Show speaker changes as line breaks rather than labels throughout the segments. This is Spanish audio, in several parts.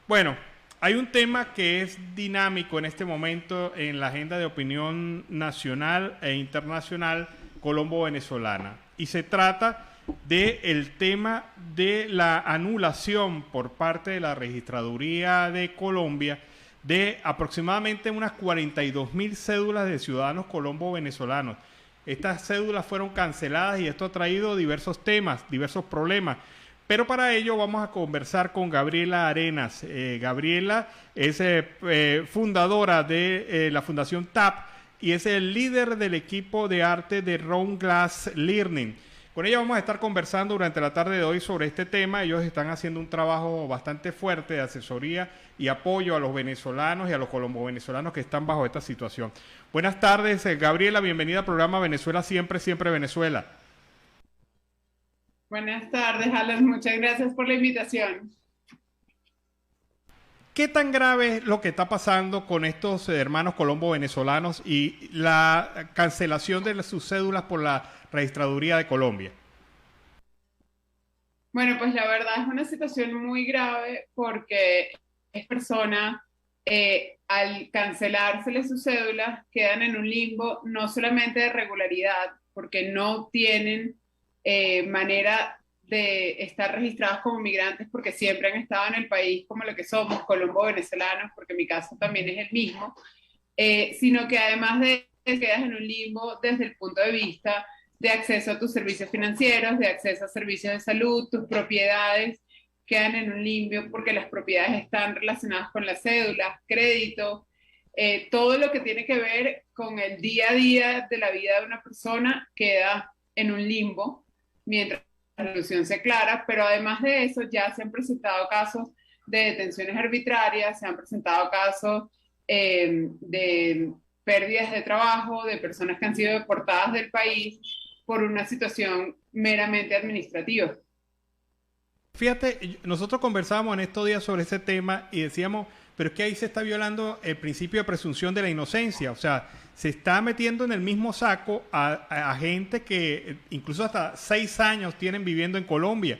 Bueno, hay un tema que es dinámico en este momento en la agenda de opinión nacional e internacional colombo-venezolana. Y se trata del tema de la anulación por parte de la Registraduría de Colombia de aproximadamente unas 42.000 cédulas de ciudadanos colombo-venezolanos. Estas cédulas fueron canceladas y esto ha traído diversos temas, diversos problemas. Pero para ello vamos a conversar con Gabriela Arenas. Gabriela es fundadora de la Fundación TAP y es el líder del equipo de arte de Round Glass Learning. Con ella vamos a estar conversando durante la tarde de hoy sobre este tema. Ellos están haciendo un trabajo bastante fuerte de asesoría y apoyo a los venezolanos y a los colombo-venezolanos que están bajo esta situación. Buenas tardes, Gabriela. Bienvenida al programa Venezuela Siempre, Siempre Venezuela.
Buenas tardes, Alan. Muchas gracias por la invitación.
¿Qué tan grave es lo que está pasando con estos hermanos colombo-venezolanos y la cancelación de sus cédulas por la Registraduría de Colombia?
Bueno, pues la verdad es una situación muy grave porque es persona, al cancelársele sus cédulas, quedan en un limbo no solamente de regularidad, porque no tienen manera de estar registrados como migrantes porque siempre han estado en el país como lo que somos, colombo-venezolanos, porque mi caso también es el mismo, sino que además de eso quedas en un limbo desde el punto de vista de acceso a tus servicios financieros, de acceso a servicios de salud, tus propiedades quedan en un limbo porque las propiedades están relacionadas con las cédulas, crédito, todo lo que tiene que ver con el día a día de la vida de una persona queda en un limbo mientras la solución se aclara, pero además de eso ya se han presentado casos de detenciones arbitrarias, se han presentado casos de pérdidas de trabajo, de personas que han sido deportadas del país por una situación meramente administrativa.
Fíjate, nosotros conversábamos en estos días sobre ese tema y decíamos, pero es que ahí se está violando el principio de presunción de la inocencia. O sea, se está metiendo en el mismo saco a gente que incluso hasta 6 años tienen viviendo en Colombia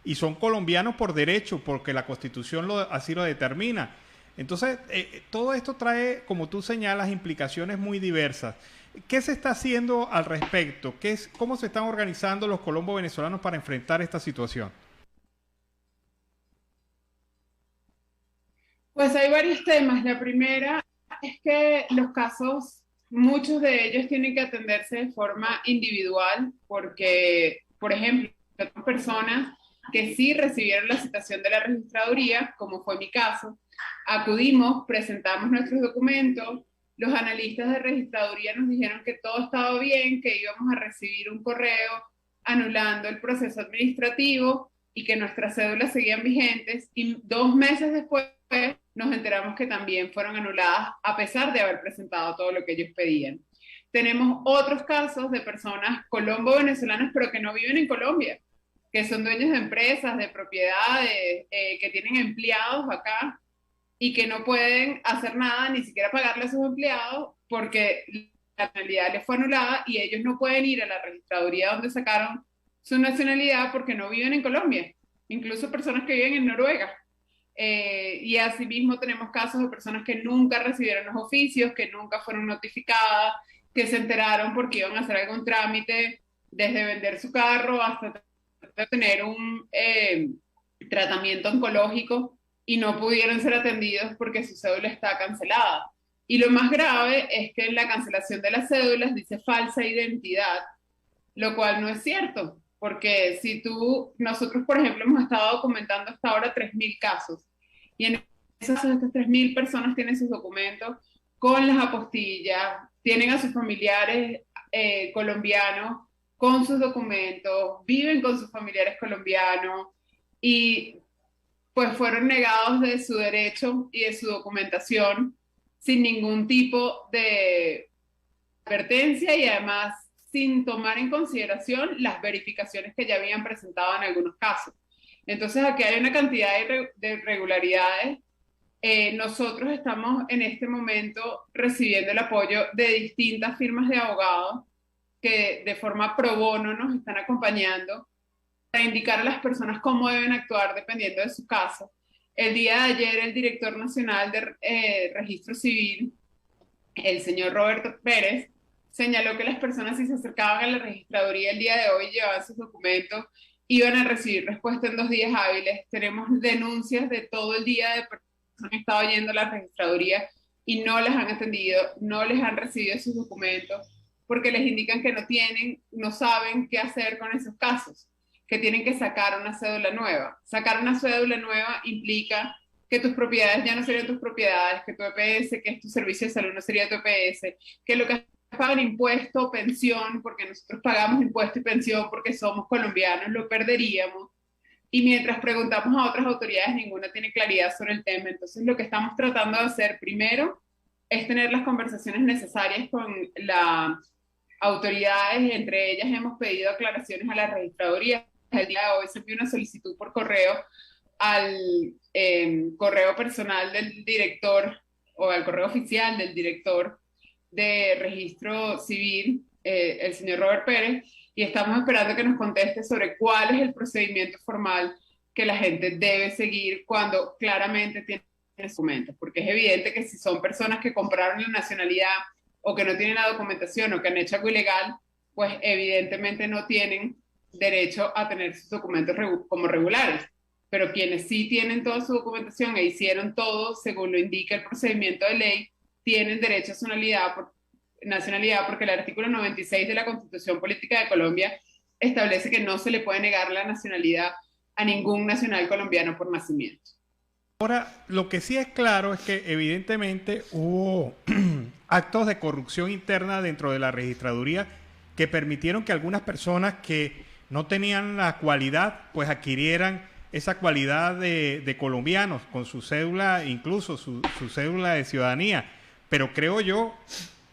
y son colombianos por derecho, porque la Constitución así lo determina. Entonces, todo esto trae, como tú señalas, implicaciones muy diversas. ¿Qué se está haciendo al respecto? ¿Cómo se están organizando los colombo venezolanos para enfrentar esta situación?
Pues hay varios temas. La primera es que los casos, muchos de ellos tienen que atenderse de forma individual porque, por ejemplo, personas que sí recibieron la citación de la registraduría, como fue mi caso, acudimos, presentamos nuestros documentos, los analistas de registraduría nos dijeron que todo estaba bien, que íbamos a recibir un correo anulando el proceso administrativo y que nuestras cédulas seguían vigentes y 2 meses después nos enteramos que también fueron anuladas a pesar de haber presentado todo lo que ellos pedían. Tenemos otros casos de personas colombo-venezolanas pero que no viven en Colombia, que son dueños de empresas, de propiedades, que tienen empleados acá y que no pueden hacer nada, ni siquiera pagarle a sus empleados porque la nacionalidad les fue anulada y ellos no pueden ir a la registraduría donde sacaron su nacionalidad porque no viven en Colombia, incluso personas que viven en Noruega. Y asimismo tenemos casos de personas que nunca recibieron los oficios, que nunca fueron notificadas, que se enteraron porque iban a hacer algún trámite, desde vender su carro hasta tener un tratamiento oncológico y no pudieron ser atendidos porque su cédula está cancelada. Y lo más grave es que en la cancelación de las cédulas dice falsa identidad, lo cual no es cierto, porque si tú, nosotros por ejemplo hemos estado documentando hasta ahora 3.000 casos y en esos estas 3.000 personas tienen sus documentos con las apostillas, tienen a sus familiares colombianos con sus documentos, viven con sus familiares colombianos y pues fueron negados de su derecho y de su documentación sin ningún tipo de advertencia y además sin tomar en consideración las verificaciones que ya habían presentado en algunos casos. Entonces aquí hay una cantidad de irregularidades. Nosotros estamos en este momento recibiendo el apoyo de distintas firmas de abogados que de forma pro bono nos están acompañando para indicar a las personas cómo deben actuar dependiendo de su caso. El día de ayer el director nacional de Registro Civil, el señor Roberto Pérez, señaló que las personas si se acercaban a la registraduría el día de hoy y llevaban sus documentos, iban a recibir respuesta en 2 días hábiles. Tenemos denuncias de todo el día de personas que han estado yendo a la registraduría y no las han atendido, no les han recibido sus documentos, porque les indican que no tienen, no saben qué hacer con esos casos, que tienen que sacar una cédula nueva. Sacar una cédula nueva implica que tus propiedades ya no serían tus propiedades, que tu EPS, que es tu servicio de salud, no sería tu EPS, que lo que pagan impuesto, pensión, porque nosotros pagamos impuesto y pensión porque somos colombianos, lo perderíamos. Y mientras preguntamos a otras autoridades, ninguna tiene claridad sobre el tema. Entonces, lo que estamos tratando de hacer primero es tener las conversaciones necesarias con las autoridades. Entre ellas hemos pedido aclaraciones a la registraduría. El día de hoy se envió una solicitud por correo al correo personal del director o al correo oficial del director de Registro Civil, el señor Robert Pérez, y estamos esperando que nos conteste sobre cuál es el procedimiento formal que la gente debe seguir cuando claramente tiene documentos, porque es evidente que si son personas que compraron la nacionalidad o que no tienen la documentación o que han hecho algo ilegal, pues evidentemente no tienen derecho a tener sus documentos como regulares. Pero quienes sí tienen toda su documentación e hicieron todo según lo indica el procedimiento de ley, tienen derecho a nacionalidad porque el artículo 96 de la Constitución Política de Colombia establece que no se le puede negar la nacionalidad a ningún nacional colombiano por nacimiento.
Ahora, lo que sí es claro es que evidentemente hubo actos de corrupción interna dentro de la registraduría que permitieron que algunas personas que no tenían la cualidad, pues adquirieran esa cualidad de colombianos, con su cédula, incluso su cédula de ciudadanía. Pero creo yo,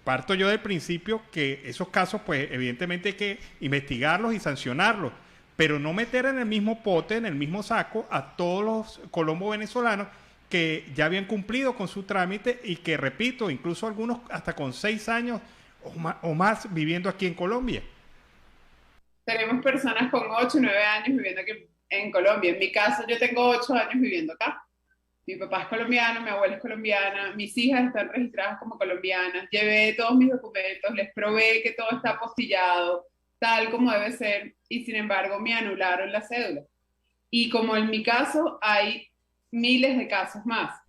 parto yo del principio que esos casos, pues evidentemente hay que investigarlos y sancionarlos, pero no meter en el mismo pote, en el mismo saco, a todos los colombos venezolanos que ya habían cumplido con su trámite y que, repito, incluso algunos hasta con 6 años o más viviendo aquí en Colombia.
Tenemos personas con 8 o 9 años viviendo aquí en Colombia. En mi caso, yo tengo 8 años viviendo acá. Mi papá es colombiano, mi abuela es colombiana, mis hijas están registradas como colombianas, llevé todos mis documentos, les probé que todo está apostillado, tal como debe ser, y sin embargo me anularon la cédula. Y como en mi caso, hay miles de casos más.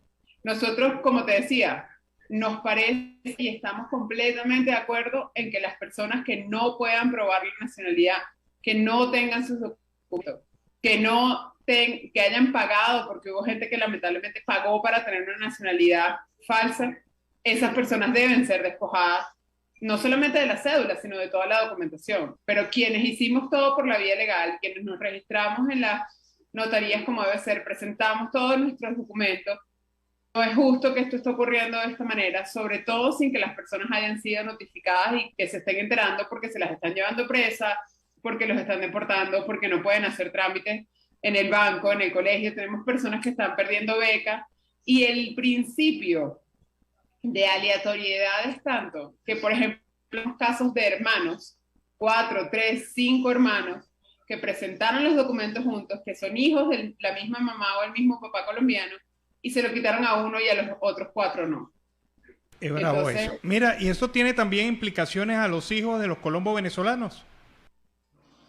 Nosotros, como te decía, nos parece y estamos completamente de acuerdo en que las personas que no puedan probar la nacionalidad, que no tengan sus documentos, que hayan pagado, porque hubo gente que lamentablemente pagó para tener una nacionalidad falsa, esas personas deben ser despojadas, no solamente de la cédula, sino de toda la documentación. Pero quienes hicimos todo por la vía legal, quienes nos registramos en las notarías como debe ser, presentamos todos nuestros documentos, no es justo que esto esté ocurriendo de esta manera, sobre todo sin que las personas hayan sido notificadas y que se estén enterando porque se las están llevando presas, porque los están deportando, porque no pueden hacer trámites en el banco, en el colegio. Tenemos personas que están perdiendo becas y el principio de aleatoriedad es tanto que, por ejemplo, los casos de hermanos, 4, 3, 5 hermanos que presentaron los documentos juntos, que son hijos de la misma mamá o el mismo papá colombiano, y se lo quitaron a uno y a los otros 4 no.
Es bravo. Entonces, eso. Mira, y eso tiene también implicaciones a los hijos de los colombos venezolanos.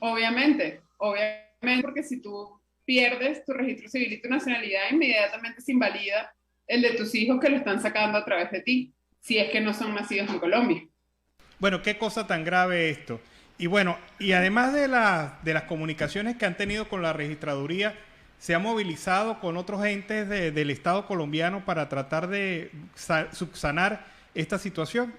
Obviamente, porque si tú pierdes tu registro civil y tu nacionalidad, inmediatamente se invalida el de tus hijos que lo están sacando a través de ti, si es que no son nacidos en Colombia.
Bueno, qué cosa tan grave esto. Y bueno, y además de las comunicaciones que han tenido con la registraduría, ¿se ha movilizado con otros entes del Estado colombiano para tratar de subsanar esta situación?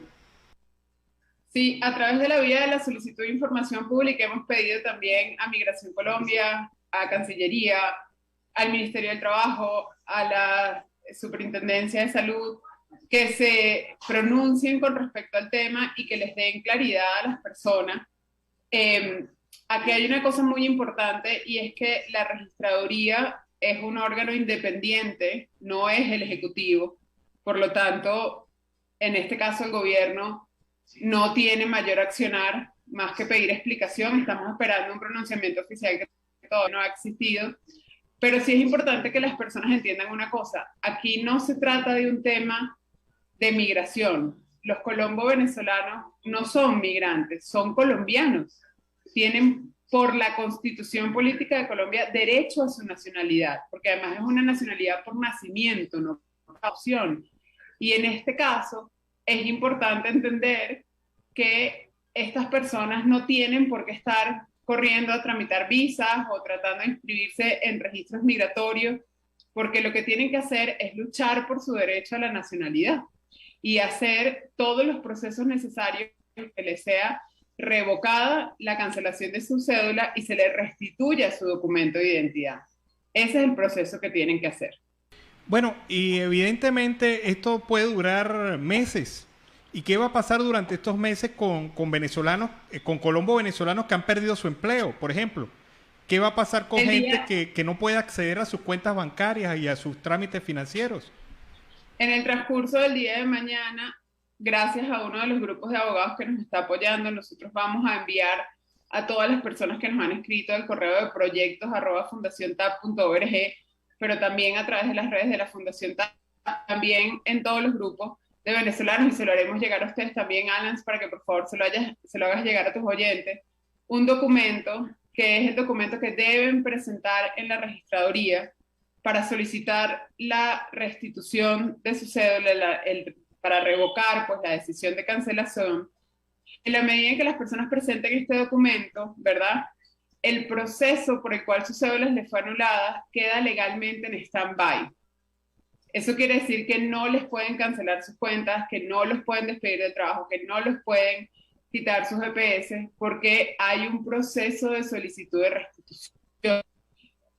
Sí, a través de la vía de la solicitud de información pública hemos pedido también a Migración Colombia, a Cancillería, al Ministerio del Trabajo, a la Superintendencia de Salud, que se pronuncien con respecto al tema y que les den claridad a las personas. Aquí hay una cosa muy importante y es que la registraduría es un órgano independiente, no es el Ejecutivo. Por lo tanto, en este caso el gobierno no tiene mayor accionar más que pedir explicación. Estamos esperando un pronunciamiento oficial que todavía no ha existido, Pero sí es importante que las personas entiendan una cosa. Aquí no se trata de un tema de migración. Los colombo-venezolanos no son migrantes, son colombianos. Tienen por la Constitución Política de Colombia derecho a su nacionalidad, porque además es una nacionalidad por nacimiento, no por opción. Y en este caso es importante entender que estas personas no tienen por qué estar corriendo a tramitar visas o tratando de inscribirse en registros migratorios, porque lo que tienen que hacer es luchar por su derecho a la nacionalidad y hacer todos los procesos necesarios que les sea revocada la cancelación de su cédula y se le restituya su documento de identidad. Ese es el proceso que tienen que hacer.
Bueno, y evidentemente esto puede durar meses. ¿Y qué va a pasar durante estos meses con venezolanos, con colombo venezolanos que han perdido su empleo, por ejemplo? ¿Qué va a pasar con gente que no puede acceder a sus cuentas bancarias y a sus trámites financieros?
En el transcurso del día de mañana, gracias a uno de los grupos de abogados que nos está apoyando, nosotros vamos a enviar a todas las personas que nos han escrito al correo de proyectos@fundaciontap.org, pero también a través de las redes de la Fundación TAP, también en todos los grupos de venezolanos, y se lo haremos llegar a ustedes también, Alan, para que por favor se lo hagas llegar a tus oyentes, un documento que es el documento que deben presentar en la registraduría para solicitar la restitución de su cédula, para revocar pues, la decisión de cancelación. En la medida en que las personas presenten este documento, ¿verdad? El proceso por el cual su cédula les fue anulada queda legalmente en stand-by. Eso quiere decir que no les pueden cancelar sus cuentas, que no los pueden despedir del trabajo, que no los pueden quitar sus GPS, porque hay un proceso de solicitud de restitución.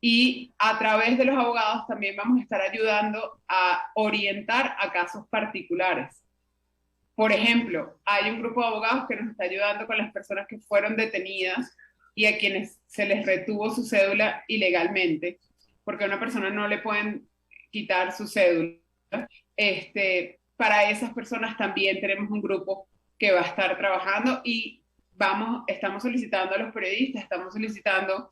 Y a través de los abogados también vamos a estar ayudando a orientar a casos particulares. Por ejemplo, hay un grupo de abogados que nos está ayudando con las personas que fueron detenidas y a quienes se les retuvo su cédula ilegalmente, porque a una persona no le pueden quitar su cédula. Para esas personas también tenemos un grupo que va a estar trabajando y estamos solicitando a los periodistas, estamos solicitando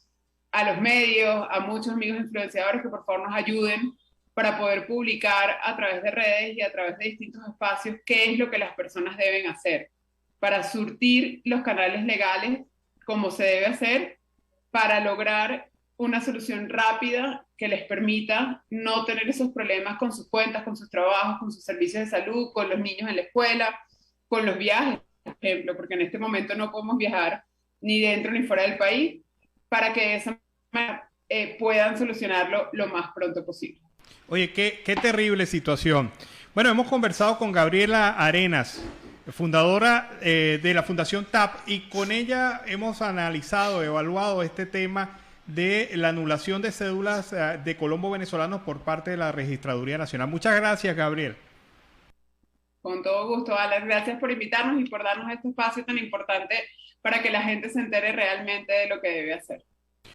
a los medios, a muchos amigos influenciadores que por favor nos ayuden para poder publicar a través de redes y a través de distintos espacios qué es lo que las personas deben hacer para surtir los canales legales como se debe hacer para lograr una solución rápida que les permita no tener esos problemas con sus cuentas, con sus trabajos, con sus servicios de salud, con los niños en la escuela, con los viajes, por ejemplo, porque en este momento no podemos viajar ni dentro ni fuera del país, para que de esa manera puedan solucionarlo lo más pronto posible.
Oye, qué terrible situación. Bueno, hemos conversado con Gabriela Arenas, fundadora de la Fundación TAP, y con ella hemos analizado, evaluado este tema de la anulación de cédulas de colombo venezolanos por parte de la Registraduría Nacional. Muchas gracias, Gabriel.
Con todo gusto, Alan. Gracias por invitarnos y por darnos este espacio tan importante para que la gente se entere realmente de lo que debe hacer.